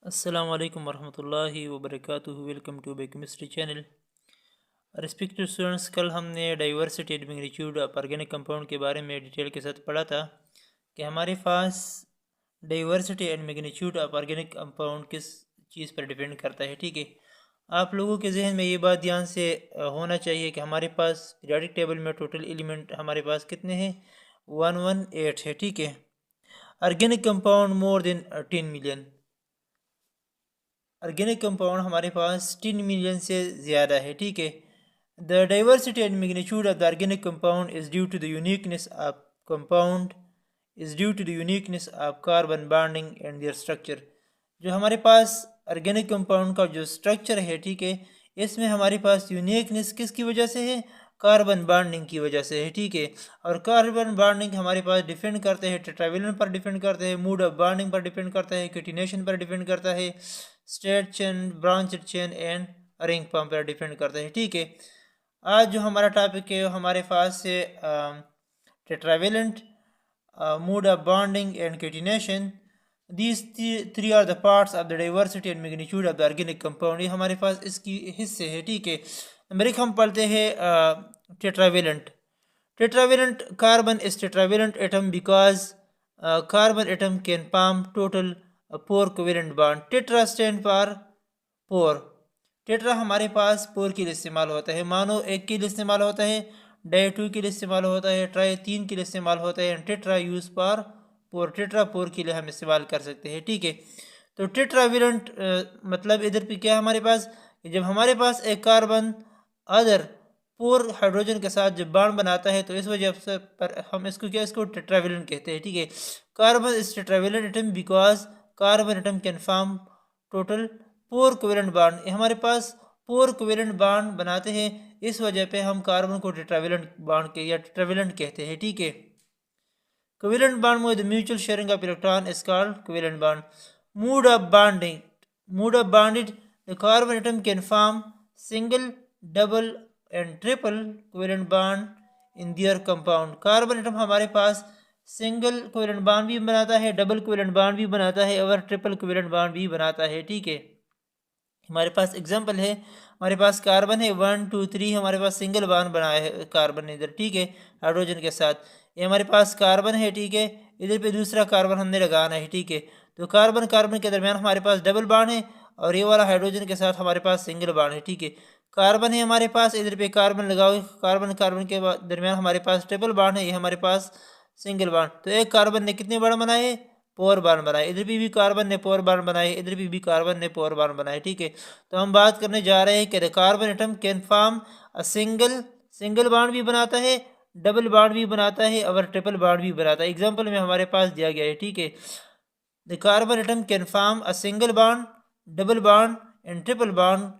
Assalamu alaikum warahmatullahi wabarakatuh। Welcome to bay chemistry channel. Respected students, कल हमने diversity and magnitude of organic compound के बारे में detail के साथ पढ़ा था कि हमारे पास diversity and magnitude of organic compound किस चीज़ पर डिपेंड करता है। ठीक है, आप लोगों के जहन में ये बात ध्यान से होना चाहिए कि हमारे पास पीरियोडिक टेबल में टोटल एलिमेंट हमारे पास कितने हैं, 118 है। ठीक है, organic compound more than 10 million. Organic compound हमारे पास 10 मिलियन से ज़्यादा है। ठीक है, the diversity and magnitude of the organic compound is due to the uniqueness of compound is due to the uniqueness of carbon bonding and their structure. जो हमारे पास organic compound का जो स्ट्रक्चर है, ठीक है, इसमें हमारे पास यूनिकनेस किसकी वजह से है, कार्बन बॉन्डिंग की वजह से है। ठीक है, और कार्बन बॉन्डिंग हमारे पास डिपेंड करते हैं टेट्रावेलेंट पर, डिपेंड करते हैं मूड ऑफ बॉन्डिंग पर, डिपेंड करता है कैटिनेशन पर, डिपेंड करता है straight chain, branched chain and ring pump पर डिपेंड करता है। ठीक है, आज जो हमारा टॉपिक है हमारे पास से tetravalent, mood of bonding and catenation. These three are the parts of the diversity and magnitude of the organic compound. ये हमारे पास इसकी हिस्से है। ठीक है, नंबर एक हम पढ़ते हैं tetravalent. Tetravalent carbon is tetravalent atom because carbon atom can form total 4 covalent bond. Tetra stand for 4। Tetra हमारे पास 4 के लिए इस्तेमाल होता है, मानो एक के लिए इस्तेमाल होता है, डाई 2 के लिए इस्तेमाल होता है, ट्राई 3 के लिए इस्तेमाल होता है, टेट्रा यूज पर 4। टेट्रा 4 के लिए हम इस्तेमाल कर सकते हैं। ठीक है, तो टेट्रावेलेंट मतलब इधर पे क्या हमारे पास, जब हमारे पास एक कार्बन अदर 4 हाइड्रोजन के साथ जब बॉन्ड बनाता है तो इस वजह से पर हम इसको टेट्रावेलेंट कहते हैं। ठीक है, carbon is tetravalent atom because carbon atom can form total 4 covalent bond. हमारे पास 4 कोवेलेंट बॉन्ड बनाते हैं, इस वजह पे हम कार्बन को टेट्रावेलेंट बॉन्ड के या टेट्रावेलेंट कहते हैं। ठीक है, covalent bond with mutual sharing of electron is called covalent bond. Mode of bonding. Mode of bonded, the carbon atom can form single, double and triple covalent bond in their compound. Carbon atom हमारे पास single covalent bond भी बनाता है, double covalent bond भी बनाता है और triple covalent bond भी बनाता है। ठीक है, हमारे पास एग्जांपल है, हमारे पास कार्बन है 1 2 3, हमारे पास सिंगल बॉन्ड बनाया है कार्बन इधर। ठीक है, हाइड्रोजन के साथ ये हमारे पास कार्बन है। ठीक है, इधर पे दूसरा कार्बन हमने लगाना है। ठीक है, तो कार्बन कार्बन के दरमियान हमारे पास डबल बॉन्ड है और ये वाला हाइड्रोजन के साथ हमारे पास सिंगल बॉन्ड है। ठीक है, कार्बन है हमारे पास, इधर पे कार्बन लगाओ, कार्बन कार्बन के दरमियान हमारे पास ट्रिपल बॉन्ड है, ये हमारे पास सिंगल बॉन्ड। तो एक कार्बन ने कितने बॉन्ड बनाए, 4 बॉन्ड बनाए। इधर भी कार्बन ने 4 बॉन्ड बनाए, इधर भी कार्बन ने 4 बॉन्ड बनाए। ठीक है, तो हम बात करने जा रहे हैं कि carbon atom can form a single bond भी बनाता है, डबल बॉन्ड भी बनाता है और ट्रिपल बॉन्ड भी बनाता है। एग्जांपल में हमारे पास दिया गया है। ठीक है, the carbon atom can form a single bond, double bond and triple bond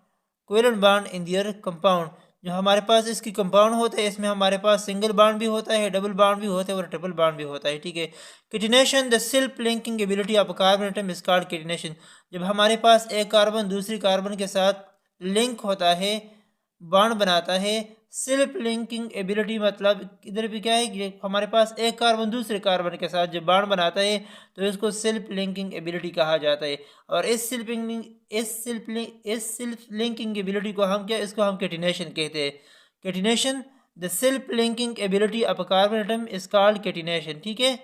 covalent bond in their compound. जो हमारे पास इसकी कंपाउंड होता है इसमें हमारे पास सिंगल बॉन्ड भी होता है, डबल बॉन्ड भी होता है और ट्रिपल बॉन्ड भी होता है। ठीक है, catenation, the self linking ability of carbon atom is called catenation. जब हमारे पास एक कार्बन दूसरी कार्बन के साथ लिंक होता है, बॉन्ड बनाता है, सेल्फ लिंकिंग एबिलिटी मतलब इधर भी क्या है कि हमारे पास एक कार्बन दूसरे कार्बन के साथ जब बॉन्ड बनाता है तो इसको सेल्फ लिंकिंग एबिलिटी कहा जाता है। और इस सेल्फ लिंकिंग एबिलिटी को हम क्या, इसको हम कैटिनेशन कहते हैं। Catenation, the self linking ability of carbon atom is called catenation. ठीक है,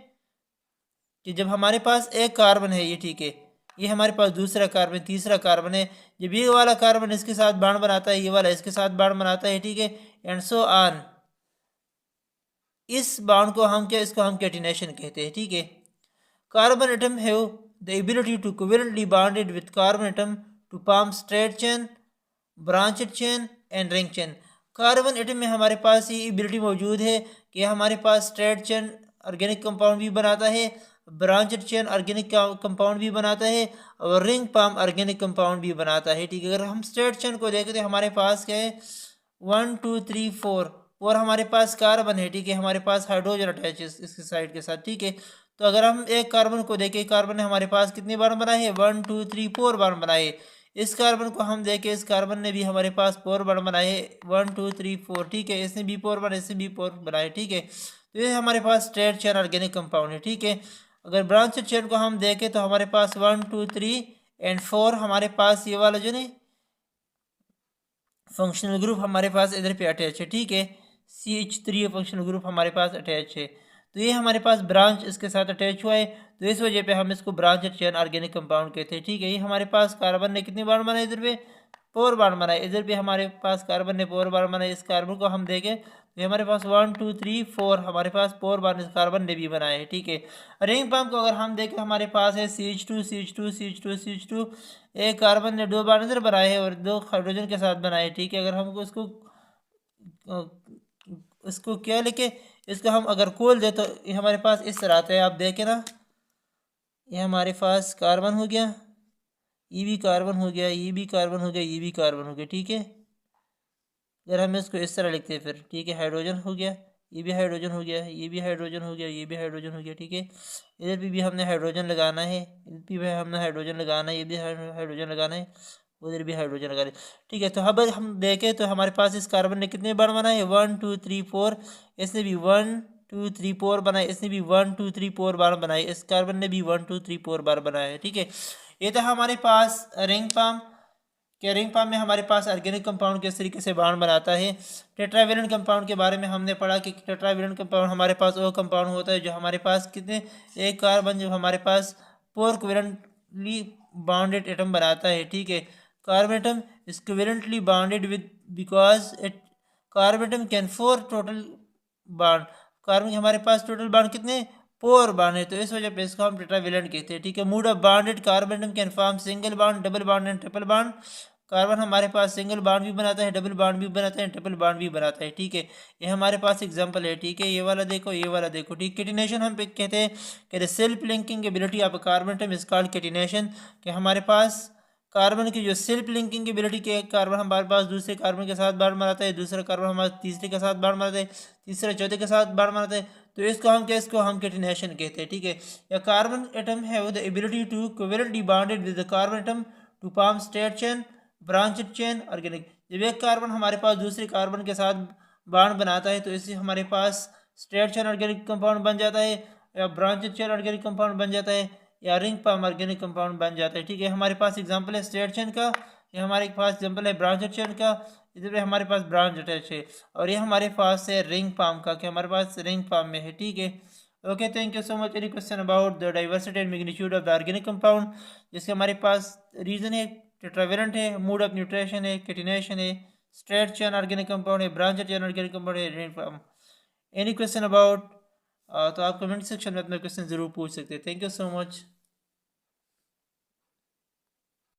कि जब हमारे पास एक कार्बन है, ये ठीक है, ये हमारे पास दूसरा कार्बन, तीसरा कार्बन है, जब ये वाला कार्बन इसके साथ बॉन्ड बनाता है, ये वाला इसके साथ बॉन्ड बनाता है। ठीक है, एंड सो ऑन, इस बॉन्ड को हम क्या, इसको हम कैटिनेशन कहते हैं। ठीक है, carbon atom have the ability to covalently bonded with carbon atom to form straight chain, branched chain and ring chain. Carbon atom में हमारे पास ये एबिलिटी मौजूद है कि हमारे पास स्ट्रेट चेन ऑर्गेनिक कंपाउंड भी बनाता है, ब्रांचड चेन ऑर्गेनिक कंपाउंड भी बनाता है और रिंग पाम ऑर्गेनिक कंपाउंड भी बनाता है। ठीक है, अगर हम स्ट्रेट चेन को देखें तो हमारे पास क्या है, 1 2 3 4 और हमारे पास कार्बन है। ठीक है, हमारे पास हाइड्रोजन अटैच है इसके साइड के साथ। ठीक है, तो अगर हम एक कार्बन को देखें, कार्बन ने हमारे पास कितने बार बनाए हैं, 1 2 3 4 बार बनाए। इस कार्बन को हम देखें, इस कार्बन ने भी हमारे पास 4 बार बनाए, 1 2 3 4। ठीक है, इसने भी 4 बनाए, इसने भी 4 बनाए। ठीक है, तो ये हमारे पास स्ट्रेट चेन ऑर्गेनिक कंपाउंड है। ठीक है, अगर ब्रांच चेन को हम देखें तो हमारे पास 1 2 3 एंड 4 हमारे पास ये वाला जो नहीं फंक्शनल ग्रुप हमारे पास इधर पे अटैच है, ठीक है। CH3 फंक्शनल ग्रुप हमारे पास अटैच है, तो ये हमारे पास ब्रांच इसके साथ अटैच हुआ है, तो इस वजह पे हम इसको ब्रांच चेन ऑर्गेनिक कंपाउंड कहते हैं, ठीक है। ये हमारे पास कार्बन ने कितने बार बनाए इधर पे 4 बार बनाए, इधर पे हमारे पास कार्बन ने 4 बार बनाए। इस कार्बन को हम देखें तो हमारे पास 1 2 3 4 हमारे पास 4 बार इस कार्बन ने भी बनाए है, ठीक है। रिंग पम्प को अगर हम देखें हमारे पास है CH2 CH2 CH2 CH2, एक कार्बन ने 2 बार इधर बनाए हैं और 2 हाइड्रोजन के साथ बनाए, ठीक है। अगर हमको इसको क्या लिखे, इसको हम अगर खोल दे तो ये हमारे पास इस तरह आता है, आप देखें ना, ये हमारे पास कार्बन हो गया, ये भी कार्बन हो गया, ये भी कार्बन हो गया, ये भी कार्बन हो गया, ठीक है। अगर हम इसको इस तरह लिखते हैं फिर, ठीक है, हाइड्रोजन हो गया, ये भी हाइड्रोजन हो गया, ये भी हाइड्रोजन हो गया, ये भी हाइड्रोजन हो गया, ठीक है। इधर भी हमने हाइड्रोजन लगाना है, इधर भी हमने हाइड्रोजन लगाना है, ये भी हाइड्रोजन लगाना है, उधर भी हाइड्रोजन लगाना है, ठीक है। तो अब हम देखें तो हमारे पास इस कार्बन ने कितने बार बनाए 1 2 3 4, इसने भी 1 2 3 4 बनाए, इसने भी 1 2 3 4 बार बनाए, इस कार्बन ने भी 1 2 3 4 बार बनाया है, ठीक है। ये था हमारे पास रिंग पाम के रिंग पाम में हमारे पास ऑर्गेनिक कंपाउंड किस तरीके से बॉन्ड बनाता है। टेट्रावेलेंट कंपाउंड के बारे में हमने पढ़ा कि टेट्रावेलेंट कंपाउंड हमारे पास वो कंपाउंड होता है जो हमारे पास कितने एक कार्बन जो हमारे पास 4 कोवेलेंटली बॉन्डेड एटम बनाता है, ठीक है। Carbon atom is covalently bonded with because it carbon atom can 4 total bond, carbon हमारे पास टोटल बॉन्ड कितने 4 बॉन्ड है, तो इस वजह पे इसको हम टेट्रावेलेंट कहते हैं, ठीक है। Mood off bonded carbon atom can form single bond, double bond and triple bond. Carbon हमारे पास सिंगल बॉन्ड भी बनाता है, डबल बॉन्ड भी बनाता है, ट्रिपल बॉन्ड भी बनाता है, ठीक है। ये हमारे पास एग्जांपल है, ठीक है। ये वाला देखो, ये वाला देखो, ठीक। केटिनेशन हम कहते हैं कि the self linking ability of carbon atom is called catenation, कि हमारे पास कार्बन की जो सेल्फ लिंकिंग एबिलिटी के कार्बन हमारे पास दूसरे कार्बन के साथ बॉन्ड बनाता है, दूसरा कार्बन हमारे तीसरे के साथ बॉन्ड बनाता है, तीसरा चौथे के साथ बॉन्ड बनाता है, तो इसको हम केटिनेशन कहते हैं, ठीक है। या carbon atom have the ability to covalently bonded with the carbon atom to form straight chain, branched chain, organic. जब एक कार्बन हमारे पास दूसरे कार्बन के साथ बॉन्ड बनाता है तो इससे हमारे पास स्ट्रेट चेन ऑर्गेनिक कंपाउंड बन जाता है, या ब्रांचेड चेन ऑर्गेनिक कंपाउंड बन जाता है, या रिंग पाम ऑर्गेनिक कंपाउंड बन जाता है, ठीक है। हमारे पास एग्जांपल है स्ट्रेट चेन का, ये हमारे पास एग्जांपल है ब्रांचेड चेन का, इधर पे हमारे पास ब्रांच अटैच है, और ये हमारे पास है रिंग पाम का, कि हमारे पास रिंग पाम में है, ठीक है। Okay, thank you so much. Any question about the diversity and magnitude of the organic compound, जिसके हमारे पास रीजन है टेट्रावेलेंट है, मोड ऑफ न्यूट्रेशन है, केटिनेशन है, स्ट्रेट चेन ऑर्गेनिक कंपाउंड है, ब्रांचेड चेन ऑर्गेनिक कंपाउंड है, ring palm. Any question about तो आप कमेंट सेक्शन में अपना क्वेश्चन ज़रूर पूछ सकते हैं। Thank you so much.